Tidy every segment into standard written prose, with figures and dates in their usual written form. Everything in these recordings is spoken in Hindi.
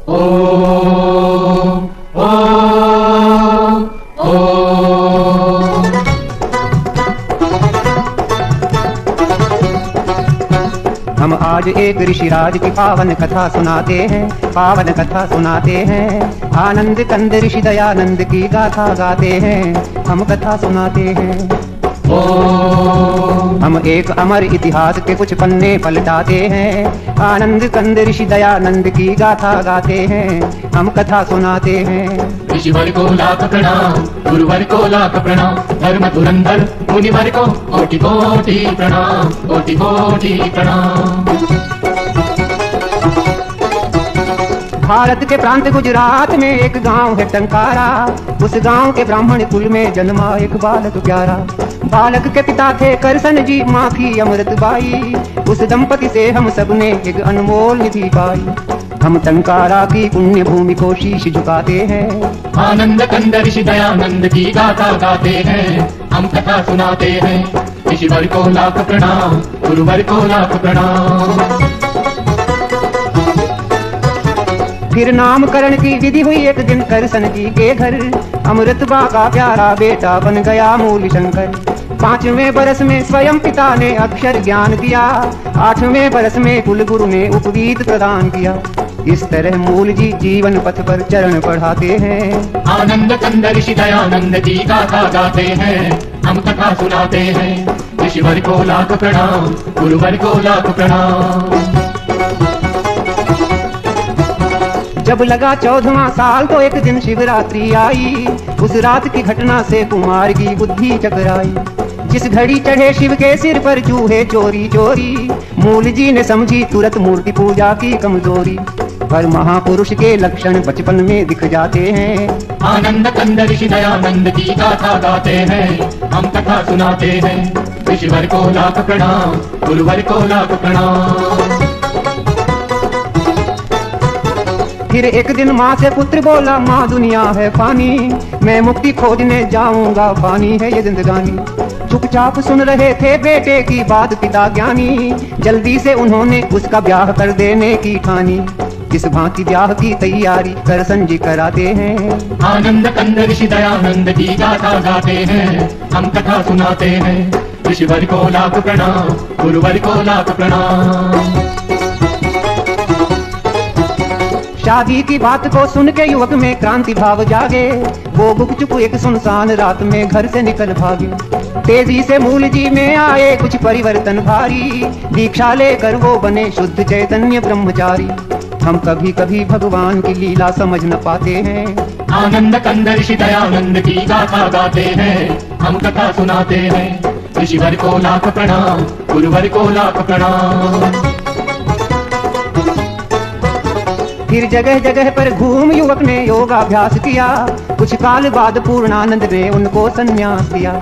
ओम ओम ओम। हम आज एक ऋषिराज की पावन कथा सुनाते हैं, पावन कथा सुनाते हैं। आनंद कंद ऋषि दयानंद की गाथा गाते हैं, हम कथा सुनाते हैं। हम एक अमर इतिहास के कुछ पन्ने पलटाते हैं। आनंद कंद ऋषि दयानंद की गाथा गाते हैं, हम कथा सुनाते हैं। ऋषिवर को लाख प्रणाम, गुरुवर को लाख प्रणाम, धर्म धुरंधर मुनिवर को कोटि कोटि प्रणाम, कोटि कोटि प्रणाम। भारत के प्रांत गुजरात में एक गांव है टंकारा। उस गांव के ब्राह्मण कुल में जन्मा एक बालक प्यारा। बालक के पिता थे करसन जी, माँ थी अमृत बाई। उस दंपति से हम सब ने एक अनमोल निधि पाई। हम टंकारा की पुण्य भूमि को शीश झुकाते हैं। आनंद कंद ऋषि दयानंद की गाथा गाते हैं, हम कथा सुनाते हैं। ऋषिवर को लाख प्रणाम, गुरुवर को लाख प्रणाम। फिर नामकरण की विधि हुई एक दिन करसन जी के घर। अमृतबा का प्यारा बेटा बन गया मूल शंकर। 5वें बरस में स्वयं पिता ने अक्षर ज्ञान दिया। 8वें बरस में कुल गुरु ने उपवीत प्रदान किया। इस तरह मूल जी जीवन पथ पर चरण बढ़ाते हैं। आनंद कंद ऋषि दयानंद की गाथा गाते हैं, हम कथा सुनाते हैं। ऋषिवर को लाख प्रणाम, गुरुवर को लाख प्रणाम। जब लगा 14वां साल तो एक दिन शिवरात्रि आई। उस रात की घटना से कुमार की बुद्धि चकराई। जिस घड़ी चढ़े शिव के सिर पर चूहे चोरी चोरी, मूल जी ने समझी तुरंत मूर्ति पूजा की कमजोरी। पर महापुरुष के लक्षण बचपन में दिख जाते हैं। आनंद कंद ऋषि दयानंद की गाथा गाते हैं, हम कथा सुनाते हैं। ऋषिवर को लाख प्रणाम, गुरुवर को लाख प्रणाम। फिर एक दिन माँ से पुत्र बोला, माँ दुनिया है फानी, मैं मुक्ति खोजने जाऊंगा, फानी है ये जिंदगानी। चुपचाप सुन रहे थे बेटे की बात पिता ज्ञानी। जल्दी से उन्होंने उसका ब्याह कर देने की ठानी। इस भांति ब्याह की तैयारी करसन जी कराते हैं। आनंद कंद ऋषि दयानंद की गाथा गाते हैं, हम कथा सुनाते हैं। ऋषिवर को लाख प्रणाम, गुरुवर को लाख प्रणाम। शादी की बात को सुन के युवक में क्रांति भाव जागे। वो गुपचुप एक सुनसान रात में घर से निकल भागे। तेजी से मूल जी में आए कुछ परिवर्तन भारी। दीक्षा लेकर वो बने शुद्ध चैतन्य ब्रह्मचारी। हम कभी कभी भगवान की लीला समझ न पाते हैं। आनंद कंद ऋषि दयानंद की गाथा गाते हैं, हम कथा सुनाते हैं। ऋषिवर को लाख प्रणाम, गुरुवर को लाख प्रणाम। फिर जगह जगह पर घूम युवक ने योगाभ्यास किया। कुछ काल बाद पूर्णानंद ने उनको संन्यास दिया।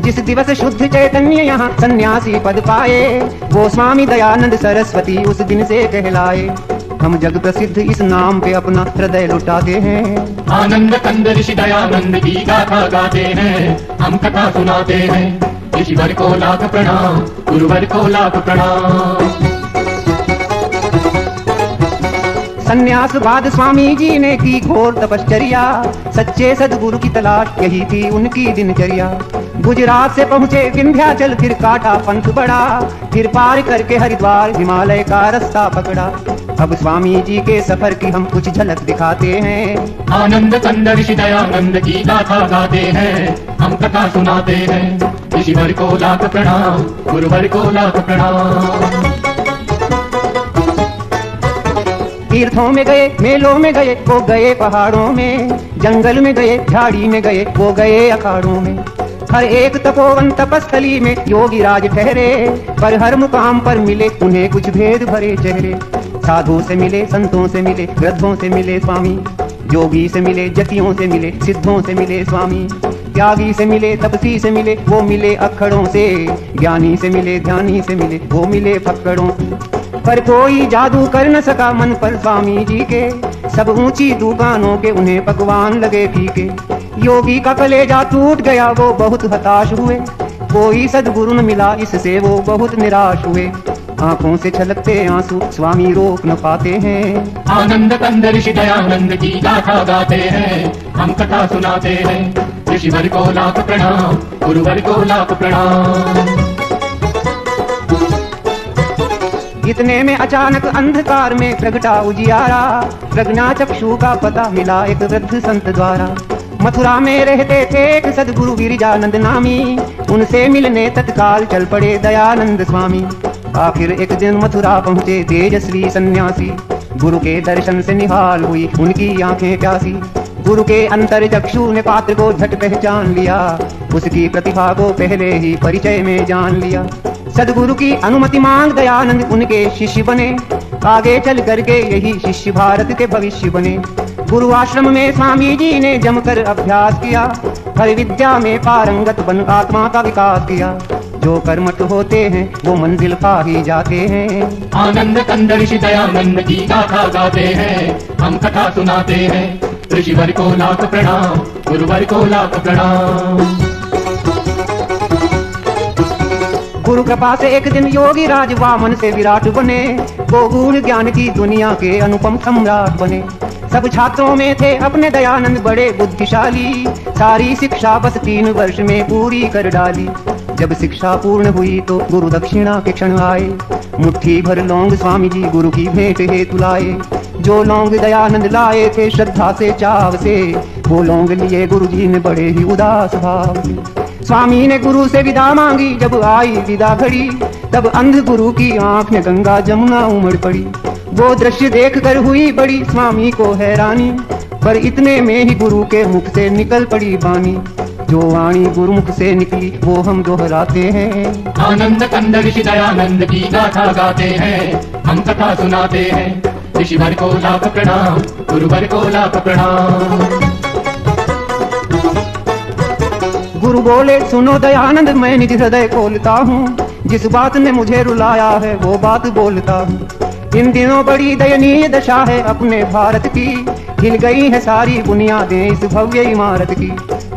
जिस दिवस शुद्ध चैतन्य यहाँ सन्यासी पद पाए, वो स्वामी दयानंद सरस्वती उस दिन से कहलाए। हम जग प्रसिद्ध इस नाम पे अपना हृदय लुटाते हैं। आनंद कंद ऋषि दयानंद की गाथा गाते हैं, हम कथा सुनाते हैं। ऋषिवर को लाख प्रणाम, गुरुवर को लाख प्रणाम। संन्यास बाद स्वामी जी ने की घोर तपश्चर्या। सच्चे सदगुरु की तलाश यही थी उनकी दिनचर्या। गुजरात से पहुँचे विंध्याचल, फिर काटा पंथ बड़ा। फिर पार करके हरिद्वार हिमालय का रास्ता पकड़ा। अब स्वामी जी के सफर की हम कुछ झलक दिखाते हैं। आनंद कंद ऋषि दयानंद की गाथा गाते हैं, हम कथा सुनाते हैं। ऋषिवर को लाख प्रणाम, गुरुवर को लाख प्रणाम। तीर्थों में गए, मेलों में गए, वो गए पहाड़ों में। जंगल में गए, झाड़ी में गए, वो गए अखाड़ों में। हर एक तपोवन तपस्थली में योगी राज ठहरे। पर हर मुकाम पर मिले उन्हें कुछ भेद भरे चेहरे। साधुओं से मिले, संतों से मिले, वृद्धों से मिले स्वामी। योगी से मिले, जतियों से मिले, सिद्धों से मिले स्वामी। त्यागी से मिले, तपसी से मिले, वो मिले अखड़ों से। ज्ञानी से मिले, ध्यानी से मिले, वो मिले फक्कड़ों से। पर कोई जादू कर न सका मन पर स्वामी जी के। सब ऊंची दुकानों के उन्हें पकवान लगे फीके। योगी का कलेजा टूट गया, वो बहुत हताश हुए। कोई सदगुरु न मिला, इससे वो बहुत निराश हुए। आंखों से छलकते आंसू स्वामी रोक न पाते हैं। आनंद कंद ऋषि दयानंद की गाथा गाते हैं, हम कथा सुनाते हैं। ऋषिवर को लाख प्रणाम, गुरुवर को लाख प्रणाम। इतने में अचानक अंधकार में प्रगटा उजियारा, प्रज्ञा चक्षु का पता मिला एक वृद्ध संत द्वारा। मथुरा में रहते थे एक सदगुरु गिरिजानंद नामी, उनसे मिलने तत्काल चल पड़े दयानंद स्वामी। आखिर एक दिन मथुरा पहुँचे तेजस्वी सन्यासी, गुरु के दर्शन से निहाल हुई उनकी आंखें प्यासी। गुरु के अंतर चक्षु ने पात्र को झट पहचान लिया, उसकी प्रतिभा को पहले ही परिचय में जान लिया। सदगुरु की अनुमति मांग दयानंद उनके शिष्य बने, आगे चल करके यही शिष्य भारत के भविष्य बने। गुरु आश्रम में स्वामी जी ने जमकर अभ्यास किया, हर विद्या में पारंगत बन आत्मा का विकास किया। जो कर्मठ होते हैं वो मंजिल पा ही जाते हैं। आनंद कंद ऋषि दयानंद की गाथा गाते हैं, हम कथा सुनाते हैं। ऋषिवर को लाख प्रणाम, गुरुवर को लाख प्रणाम। गुरु कृपा से एक दिन योगी राज वामन से विराट बने, वो गुण ज्ञान की दुनिया के अनुपम सम्राट बने। सब छात्रों में थे अपने दयानंद बड़े बुद्धिशाली, सारी शिक्षा बस 3 वर्ष में पूरी कर डाली। जब शिक्षा पूर्ण हुई तो गुरु दक्षिणा के क्षण आए, मुट्ठी भर लौंग स्वामी जी गुरु की भेंट हेतु लाए। जो लौंग दयानंद लाए थे श्रद्धा से चाव से, वो लौंग लिए गुरु जी ने बड़े ही उदास भाव से। स्वामी ने गुरु से विदा मांगी, जब आई विदा घड़ी, तब अंध गुरु की आंख में गंगा जमुना उमड़ पड़ी। वो दृश्य देख कर हुई बड़ी स्वामी को हैरानी, पर इतने में ही गुरु के मुख से निकल पड़ी वाणी। जो वाणी गुरुमुख से निकली वो हम दोहराते हैं। आनंद कंद ऋषि दयानंद की गाथा गाते हैं, हम कथा सुनाते हैं। ऋषिवर को लाख प्रणाम, गुरुवर को लाख प्रणाम। गुरु बोले सुनो दयानंद मैं निज हृदय खोलता हूँ, जिस बात ने मुझे रुलाया है वो बात बोलता हूँ। इन दिनों बड़ी दयनीय दशा है अपने भारत की, हिल गई है सारी बुनियादें इस भव्य इमारत की।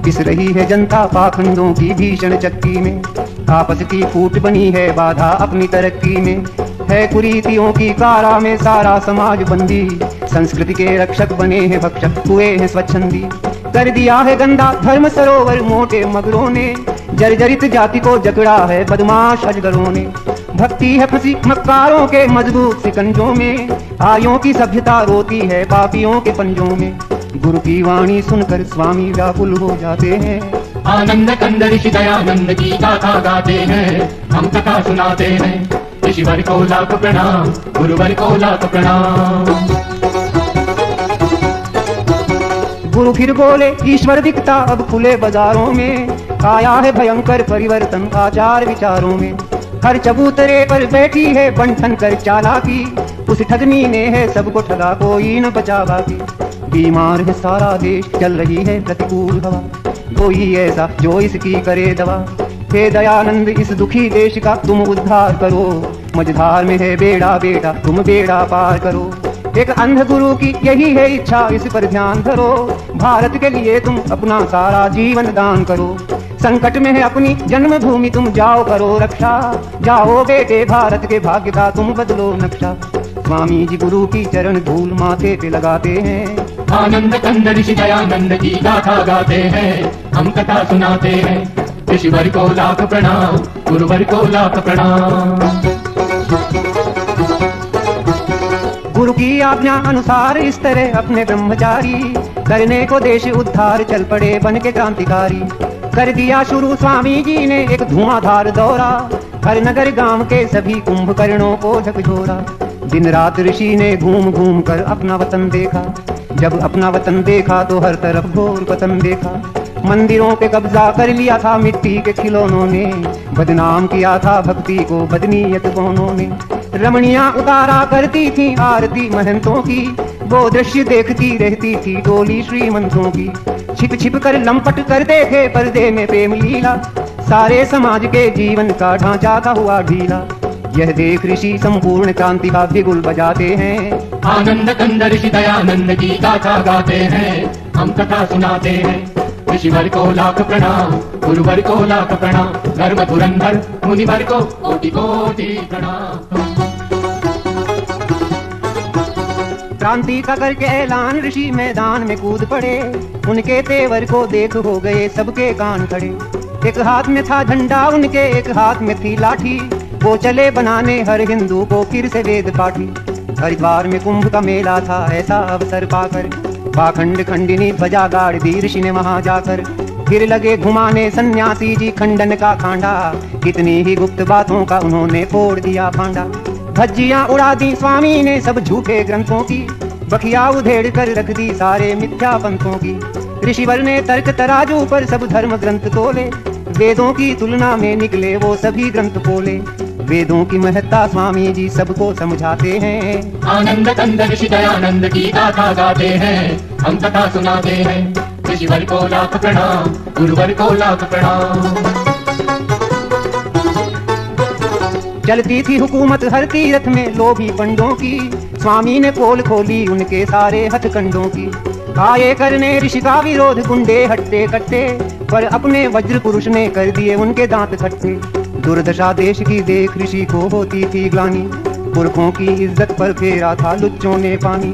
पिस रही है जनता पाखंडों की भीषण चक्की में, आपस की फूट बनी है बाधा अपनी तरक्की में। है कुरीतियों की कारा में सारा समाज बंदी, संस्कृति के रक्षक बने हैं भक्षक हुए हैं स्वच्छंदी। कर दिया है गंदा धर्म सरोवर मोटे मगरों ने, जर्जरित जाति को जकड़ा है बदमाश अजगरों ने। भक्ति है फंसी मक्कारों के मजबूत सिकंजों में, आयों की सभ्यता रोती है पापियों के पंजों में। गुरु की वाणी सुनकर स्वामी व्याकुल हो जाते हैं। आनंद कंद ऋषि दयानंद की गाथा गाते हैं, हम कथा सुनाते हैं। ऋषिवर को लाख प्रणाम, गुरुवर को लाख प्रणाम। गुरु फिर बोले ईश्वर दिखता अब खुले बाजारों में, आया है भयंकर परिवर्तन आचार विचारों में। हर चबूतरे पर बैठी है बंठन कर चालाकी, उस ठगनी ने है सबको ठगा कोई न बचा बाकी। बीमार है सारा देश चल रही है प्रतिकूल हवा, कोई ऐसा जो इसकी करे दवा। हे दयानंद इस दुखी देश का तुम उद्धार करो, मझधार में है बेड़ा बेटा तुम बेड़ा पार करो। एक अंध गुरु की यही है इच्छा इस पर ध्यान धरो, भारत के लिए तुम अपना सारा जीवन दान करो। संकट में है अपनी जन्मभूमि तुम जाओ करो रक्षा, जाओ बेटे भारत के भाग्य का तुम बदलो नक्शा। स्वामी जी गुरु की चरण धूल माथे पे लगाते हैं। आनंद कंद ऋषि दयानंद की गाथा गाते हैं, हम कथा सुनाते हैं। ऋषिवर को लाख प्रणाम, गुरुवर को लाख प्रणाम। गुरु की आज्ञा अनुसार इस तरह अपने ब्रह्मचारी, करने को देश उद्धार चल पड़े बन के क्रांतिकारी। कर दिया शुरू स्वामी जी ने एक धुआंधार दौरा, हर नगर गांव के सभी कुंभकर्णों को झकझोरा। दिन रात ऋषि ने घूम घूम कर अपना वतन देखा, जब अपना वतन देखा तो हर तरफ घोर पतन देखा। मंदिरों पे कब्जा कर लिया था मिट्टी के खिलौनों ने, बदनाम किया था भक्ति को बदनीयत कौनों ने। रमणियां उतारा करती थी आरती महंतों की, वो दृश्य देखती रहती थी डोली श्रीमंतों की। छिप छिप कर लंपट कर देखे पर्दे में प्रेम लीला, सारे समाज के जीवन का ढांचा था हुआ ढीला। यह देख ऋषि संपूर्ण क्रांति का बिगुल बजाते हैं। आनंद कंद ऋषि दयानंद की गाथा गाते हैं, हम कथा सुनाते हैं। ऋषिवर को लाख प्रणाम, गुरुवर को लाख प्रणाम। धर्म धुरंधर मुनिवर को कोटि कोटि प्रणाम। क्रांति का करके ऐलान ऋषि मैदान में कूद पड़े। उनके तेवर को देख हो गए सबके कान खड़े। एक हाथ में था झंडा उनके, एक हाथ में थी लाठी। वो चले बनाने हर हिंदू को फिर से वेद पाठी। हरिद्वार में कुंभ का मेला था, ऐसा अवसर पाकर पाखंड खंडिनी ध्वजा गाड़ दी ऋषि ने वहां जाकर। फिर लगे घुमाने सन्यासी जी खंडन का खांडा। कितनी ही गुप्त बातों का उन्होंने फोड़ दिया फांडा। धज्जियां उड़ा दी स्वामी ने सब झूठे ग्रंथों की। बखिया उधेड़ कर रख दी सारे मिथ्या पंथों की। ऋषिवर ने तर्क तराजू पर सब धर्म ग्रंथ तोले। वेदों की तुलना में निकले वो सभी ग्रंथ पोले। वेदों की महत्ता स्वामी जी सबको समझाते हैं। आनंद कंद ऋषि दयानंद की गाथा गाते हैं, हम कथा सुनाते हैं। ऋषिवर को लाख प्रणाम, गुरुवर को लाख प्रणाम। चलती थी हुकूमत हर तीरथ में लोभी पंडों की। स्वामी ने पोल खोली उनके सारे हथकंडों की। आए करने ऋषि का विरोध गुंडे हट्टे कट्टे, पर अपने वज्र पुरुष ने कर दिए उनके दांत खट्टे। दुर्दशा देश की देख ऋषि को होती थी ग्लानि। पुरखों की इज्जत पर फेरा था लुच्चों ने पानी।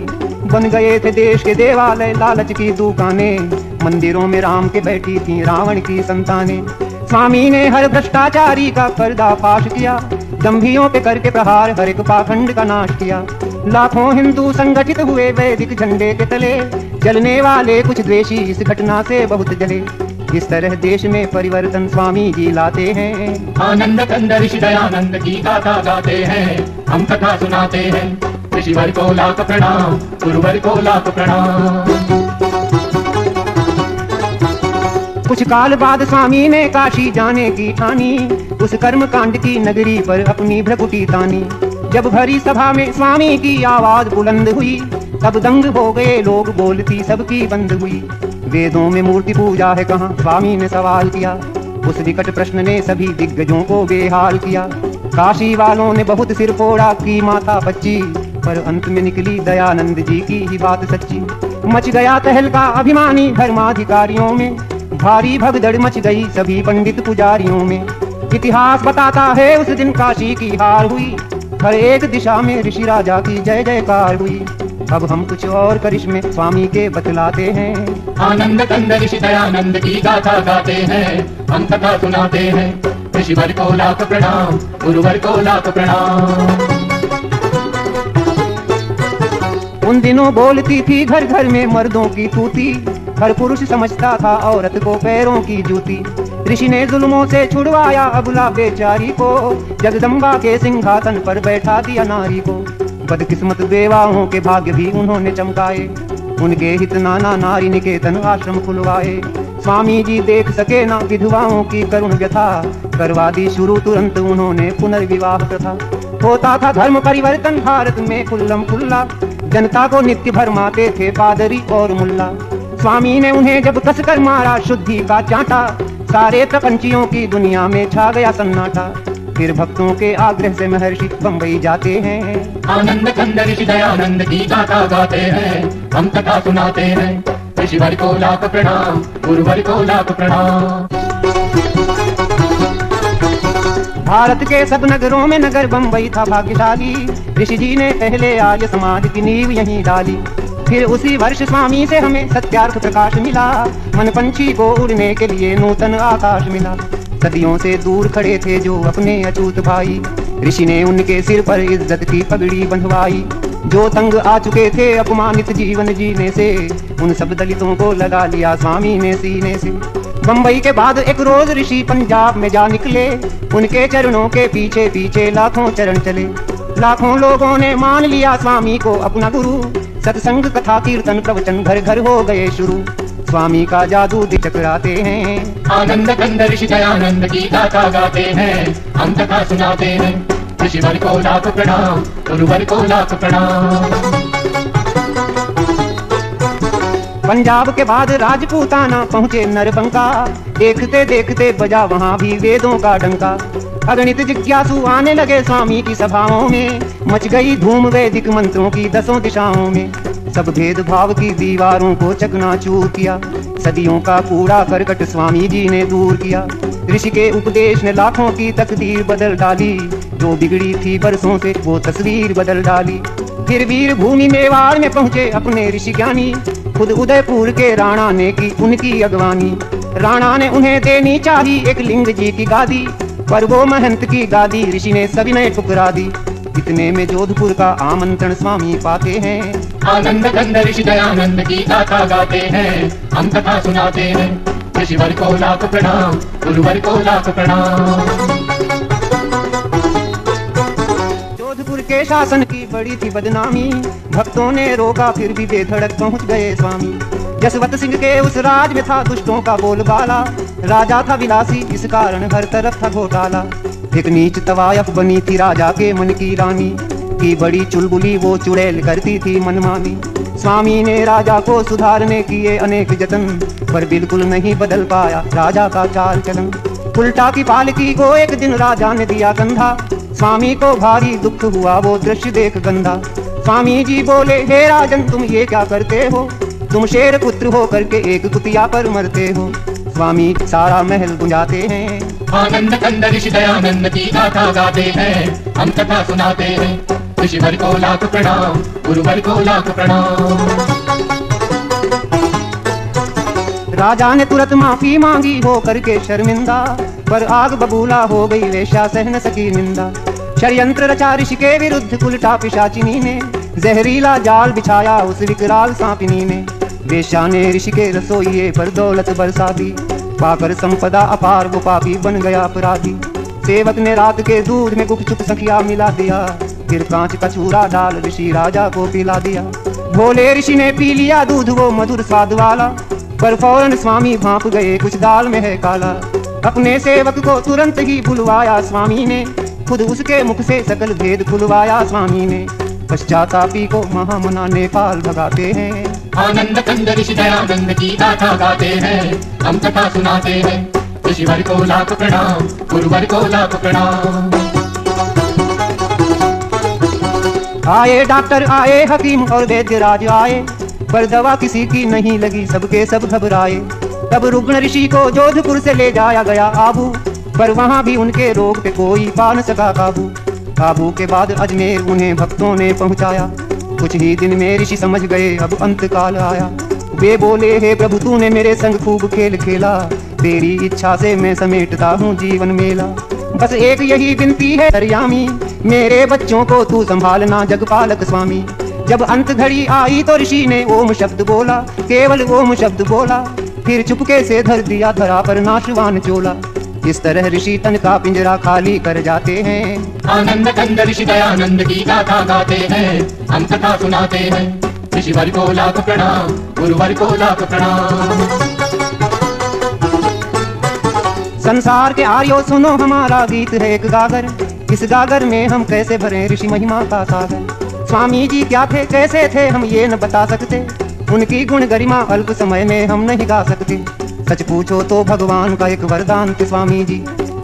बन गए थे देश के देवालय लालच की दुकानें। मंदिरों में राम के बैठी थी रावण की संतानें। स्वामी ने हर भ्रष्टाचारी का पर्दाफाश किया। दंभियों पे करके प्रहार हर एक पाखंड का नाश किया। लाखों हिंदू संगठित हुए वैदिक झंडे के तले। जलने वाले कुछ द्वेषी इस घटना से बहुत जले। इस तरह देश में परिवर्तन स्वामी जी लाते हैं। आनंद कंद ऋषि दयानंद की गाथा गाते हैं, हम कथा सुनाते हैं। ऋषिवर को लाख प्रणाम, गुरुवर को लाख प्रणाम। कुछ काल बाद स्वामी ने काशी जाने की ठानी। उस कर्म कांड की नगरी पर अपनी भ्रकुटी तानी। जब भरी सभा में स्वामी की आवाज बुलंद हुई, तब दंग हो गए लोग, बोलती सबकी बंद हुई। वेदों में मूर्ति पूजा है कहाँ, स्वामी ने सवाल किया। उस विकट प्रश्न ने सभी दिग्गजों को बेहाल किया। काशी वालों ने बहुत सिर फोड़ा की माथा बच्ची, पर अंत में निकली दयानंद जी की ही बात सच्ची। मच गया तहलका अभिमानी धर्माधिकारियों में। भारी भगदड़ मच गई सभी पंडित पुजारियों में। इतिहास बताता है उस दिन काशी की हार हुई। हर एक दिशा में ऋषि राजा की जय जयकार हुई। अब हम कुछ और करिश्मे स्वामी के बतलाते हैं। आनंद कंद ऋषि दयानंद की गाथा गाते हैं, हम कथा सुनाते हैं। ऋषिवर को लाख प्रणाम, गुरुवर को लाख प्रणाम। उन दिनों बोलती थी घर घर में मर्दों की तूती। हर पुरुष समझता था औरत को पैरों की जूती। ऋषि ने जुल्मों से छुड़वाया अबला बेचारी को। जगदम्बा के सिंहासन पर बैठा दिया नारी को। बदकिस्मत बेवाओं के भाग्य भी उन्होंने चमकाए। उनके हित नाना नारी निकेतन आश्रम खुलवाए। स्वामी जी देख सके ना विधवाओं की करुण व्यथा। करवा दी शुरू तुरंत उन्होंने पुनर्विवाह प्रथा। होता था धर्म परिवर्तन भारत में खुल्लम खुल्ला। जनता को नित्य भरमाते थे पादरी और मुल्ला। स्वामी ने उन्हें जब कसकर मारा शुद्धि का चांटा। सारे प्रपंचियों की दुनिया में छा गया सन्नाटा। फिर भक्तों के आग्रह से महर्षि बम्बई जाते हैं। आनंद कंद ऋषि दयानंद की गाथा गाते हैं, हम कथा सुनाते हैं। ऋषिवर को लाख प्रणाम, गुरुवर को लाख प्रणाम। भारत के सब नगरों में नगर बम्बई था भाग्यशाली। ऋषि जी ने पहले आर्य समाज की नींव यहीं डाली। फिर उसी वर्ष स्वामी से हमें सत्यार्थ प्रकाश मिला। मन पंछी को उड़ने के लिए नूतन आकाश मिला। सदियों से दूर खड़े थे जो अपने अछूत भाई। ऋषि ने उनके सिर पर इज्जत की पगड़ी बंधवाई। जो तंग आ चुके थे अपमानित जीवन जीने से, उन सब दलितों को लगा लिया स्वामी ने सीने से। बम्बई के बाद एक रोज ऋषि पंजाब में जा निकले। उनके चरणों के पीछे पीछे लाखों चरण चले। लाखों लोगों ने मान लिया स्वामी को अपना गुरु। सत्संग कथा कीर्तन प्रवचन घर घर हो गए शुरू। स्वामी का जादू दिचकराते हैं। आनंद कंद ऋषि दयानंद की गाथा गाते हैं, हम कथा सुनाते हैं। ऋषिवर को लाख प्रणाम, गुरुवर को लाख प्रणाम। पंजाब के बाद राजपूताना पहुँचे नरबंका। देखते देखते बजा वहाँ भी वेदों का डंका। अगणित जिज्ञासु आने लगे स्वामी की सभाओं में। मच गई धूम वैदिक मंत्रों की दसों दिशाओं में। सब भेदभाव की दीवारों को चकनाचूर किया। सदियों का कूड़ा करकट स्वामी जी ने दूर किया। ऋषि के उपदेश ने लाखों की तकदीर बदल डाली। जो बिगड़ी थी बरसों से वो तस्वीर बदल डाली। फिर वीर भूमि मेवाड़ में पहुँचे अपने ऋषि ज्ञानी, खुद उदयपुर के राणा ने की उनकी अगवानी। राणा ने उन्हें देनी चाहिए एक लिंग जी की गादी, पर वो महंत की गादी ऋषि ने सविनय ठुकरा दी। इतने में जोधपुर का आमंत्रण स्वामी पाते हैं, आनंद कंद ऋषि दयानंद की गाथा गाते हैं, हम कथा सुनाते हैं। ऋषिवर को लाख प्रणाम, गुरुवर को लाख प्रणाम। जोधपुर के शासन की बड़ी थी बदनामी, भक्तों ने रोका फिर भी बेधड़क पहुंच गए स्वामी। जसवंत सिंह के उस राज में था दुष्टों का बोलबाला, राजा था विलासी इस कारण हर तरफ था घोटाला। एक नीच तवायफ बनी थी राजा के मन की रानी, की बड़ी चुलबुली वो चुड़ैल करती थी मनमानी। स्वामी ने राजा को सुधारने किए अनेक जतन, पर बिल्कुल नहीं बदल पाया राजा का चाल चलन। उल्टा की पालकी को एक दिन राजा ने दिया कंधा, स्वामी को भारी दुख हुआ वो दृश्य देख गंदा। स्वामी जी बोले, हे राजन तुम ये क्या करते हो, तुम शेर पुत्र हो करके एक कुतिया पर मरते हो। स्वामी सारा महल गुंजाते हैं, आनंद कंद ऋषि दयानंद की गाथा गाते हैं, हम कथा सुनाते हैं। ऋषिवर को लाख प्रणाम, गुरुवर को लाख प्रणाम। राजा ने तुरंत माफी मांगी हो करके शर्मिंदा, पर आग बबूला हो गई वेश्या सह न सकी निंदा। षड्यंत्र रचा ऋषि के विरुद्ध उल्टा पिशाचिनी ने, जहरीला जाल बिछाया उस विकराल सांपिनी ने। वेश्या ने ऋषि के रसोइये पर दौलत बरसा दी, पाकर संपदा अपार वो पापी बन गया अपराधी। सेवक ने रात के दूध में गुपचुप सखिया मिला दिया, फिर कांच का चूरा डाल ऋषि राजा को पिला दिया। भोले ऋषि ने पी लिया दूध वो मधुर स्वाद वाला, पर फौरन स्वामी भांप गए कुछ दाल में है काला। अपने सेवक को तुरंत ही बुलवाया स्वामी ने, खुद उसके मुख से सकल भेद खुलवाया स्वामी ने। पश्चातापी को महामना नेपाल भगाते हैं, आनंद कंद ऋषि दयानंद की गाथा गाते हैं, हम कथा सुनाते हैं। ऋषिवर को लाख प्रणाम, गुरुवर को लाख प्रणाम। आए डॉक्टर आए हकीम और वैद्य राज आए, पर दवा किसी की नहीं लगी सबके सब घबराए। तब रुग्ण ऋषि को जोधपुर से ले जाया गया आबू, पर वहाँ भी उनके रोग पे कोई पा न सका काबू। काबू के बाद अजमेर उन्हें भक्तों ने पहुँचाया, कुछ ही दिन में ऋषि समझ गए अब अंत काल आया। वे बोले, हे प्रभु तूने मेरे संग खूब खेल खेला, तेरी इच्छा से मैं समेटता हूँ जीवन मेला। बस एक यही विनती है दरियामी, मेरे बच्चों को तू संभालना जगपालक स्वामी। जब अंत घड़ी आई तो ऋषि ने ओम शब्द बोला, केवल ओम शब्द बोला, फिर चुपके से धर दिया धरा पर नाशवान चोला। इस तरह ऋषि तन का पिंजरा खाली कर जाते हैं, आनंद कंद ऋषि दयानंद की गाथा गाते हैं, हम कथा सुनाते हैं। ऋषिवर को लाख प्रणाम, गुरुवर को लाख प्रणाम। संसार के आर्यो सुनो हमारा गीत है एक गागर, इस गागर में हम कैसे भरें ऋषि महिमा का सागर। स्वामी जी क्या थे कैसे थे हम ये न बता सकते, उनकी गुण गरिमा अल्प समय में हम नहीं गा सकते। सच पूछो तो भगवान का एक वरदान के स्वामी जी,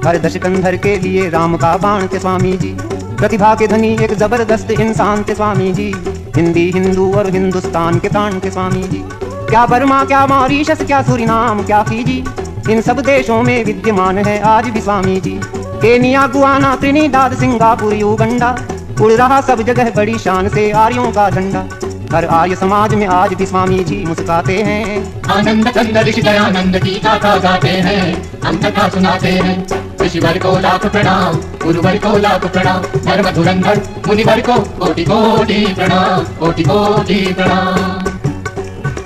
हर दशकंधर के लिए राम का बाण के स्वामी जी। प्रतिभा के धनी एक जबरदस्त इंसान के स्वामी जी, हिंदी हिंदू और हिंदुस्तान के प्राण के स्वामी जी। क्या बर्मा क्या मॉरीशस क्या सूरीनाम क्या फीजी, इन सब देशों में विद्यमान है आज भी Swami ji. Kenya Guyana Trinidad Singapore Uganda, उड़ रहा सब जगह बड़ी शान से आर्यों का झंडा। हर आर्य समाज में आज भी स्वामी जी मुस्काते हैं, आनंद कंद ऋषि दयानंद की गाथा गाते हैं, हम कथा सुनाते हैं। ऋषिवर को लाख प्रणाम, गुरुवर को लाख प्रणाम, धर्म धुरंधर मुनिवर को कोटि कोटि प्रणाम, कोटि कोटि प्रणाम।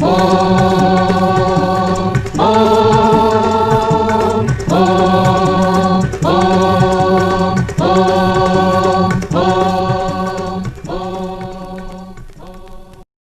ओम